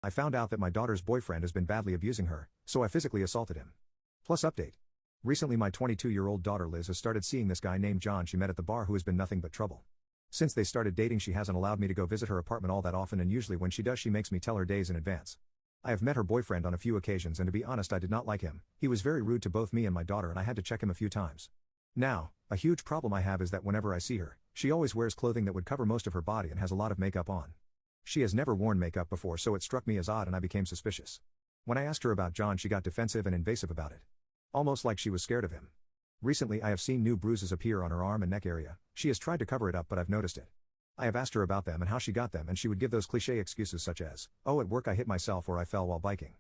I found out that my daughter's boyfriend has been badly abusing her, so I physically assaulted him. Plus update. Recently my 22-year-old daughter Liz has started seeing this guy named John she met at the bar who has been nothing but trouble. Since they started dating she hasn't allowed me to go visit her apartment all that often, and usually when she does she makes me tell her days in advance. I have met her boyfriend on a few occasions and to be honest I did not like him. He was very rude to both me and my daughter and I had to check him a few times. Now, a huge problem I have is that whenever I see her, she always wears clothing that would cover most of her body and has a lot of makeup on. She has never worn makeup before, so it struck me as odd and I became suspicious. When I asked her about John she got defensive and invasive about it. Almost like she was scared of him. Recently I have seen new bruises appear on her arm and neck area. She has tried to cover it up but I've noticed it. I have asked her about them and how she got them and she would give those cliché excuses such as, "Oh, at work I hit myself," or "I fell while biking."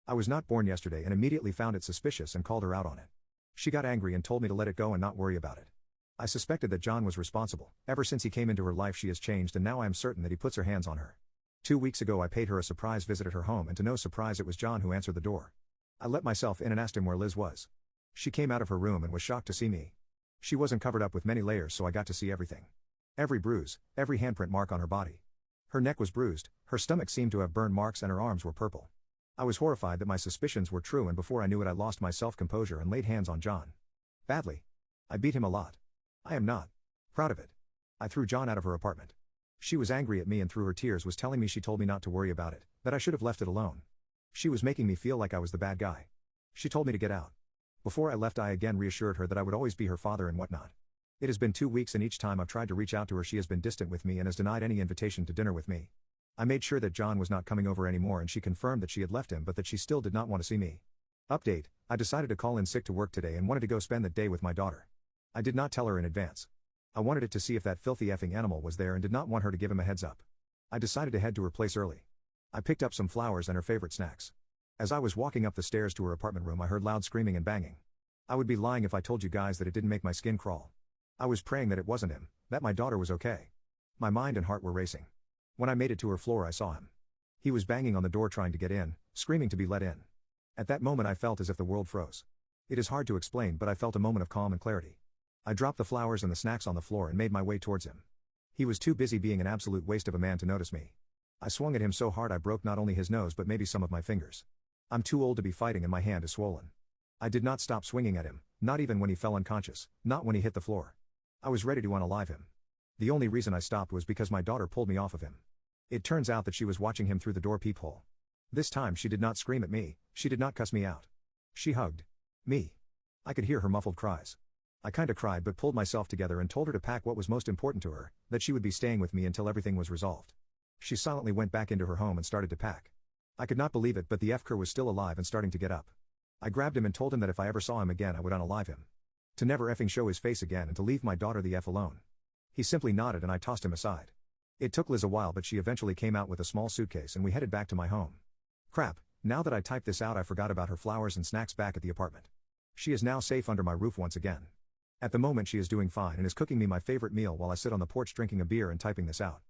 I was not born yesterday and immediately found it suspicious and called her out on it. She got angry and told me to let it go and not worry about it. I suspected that John was responsible. Ever since he came into her life she has changed and now I am certain that he puts her hands on her. 2 weeks ago I paid her a surprise visit at her home and to no surprise it was John who answered the door. I let myself in and asked him where Liz was. She came out of her room and was shocked to see me. She wasn't covered up with many layers so I got to see everything. Every bruise, every handprint mark on her body. Her neck was bruised, her stomach seemed to have burn marks and her arms were purple. I was horrified that my suspicions were true and before I knew it I lost my self-composure and laid hands on John. Badly. I beat him a lot. I am not proud of it. I threw John out of her apartment. She was angry at me and through her tears was telling me she told me not to worry about it, that I should have left it alone. She was making me feel like I was the bad guy. She told me to get out. Before I left I again reassured her that I would always be her father and whatnot. It has been 2 weeks and each time I've tried to reach out to her she has been distant with me and has denied any invitation to dinner with me. I made sure that John was not coming over anymore and she confirmed that she had left him but that she still did not want to see me. Update, I decided to call in sick to work today and wanted to go spend the day with my daughter. I did not tell her in advance. I wanted it to see if that filthy effing animal was there and did not want her to give him a heads up. I decided to head to her place early. I picked up some flowers and her favorite snacks. As I was walking up the stairs to her apartment room I heard loud screaming and banging. I would be lying if I told you guys that it didn't make my skin crawl. I was praying that it wasn't him, that my daughter was okay. My mind and heart were racing. When I made it to her floor I saw him. He was banging on the door trying to get in, screaming to be let in. At that moment I felt as if the world froze. It is hard to explain but I felt a moment of calm and clarity. I dropped the flowers and the snacks on the floor and made my way towards him. He was too busy being an absolute waste of a man to notice me. I swung at him so hard I broke not only his nose but maybe some of my fingers. I'm too old to be fighting and my hand is swollen. I did not stop swinging at him, not even when he fell unconscious, not when he hit the floor. I was ready to unalive him. The only reason I stopped was because my daughter pulled me off of him. It turns out that she was watching him through the door peephole. This time she did not scream at me, she did not cuss me out. She hugged me. I could hear her muffled cries. I kinda cried but pulled myself together and told her to pack what was most important to her, that she would be staying with me until everything was resolved. She silently went back into her home and started to pack. I could not believe it but the F-cur was still alive and starting to get up. I grabbed him and told him that if I ever saw him again I would unalive him. To never effing show his face again and to leave my daughter the F alone. He simply nodded and I tossed him aside. It took Liz a while but she eventually came out with a small suitcase and we headed back to my home. Crap, now that I typed this out I forgot about her flowers and snacks back at the apartment. She is now safe under my roof once again. At the moment she is doing fine and is cooking me my favorite meal while I sit on the porch drinking a beer and typing this out.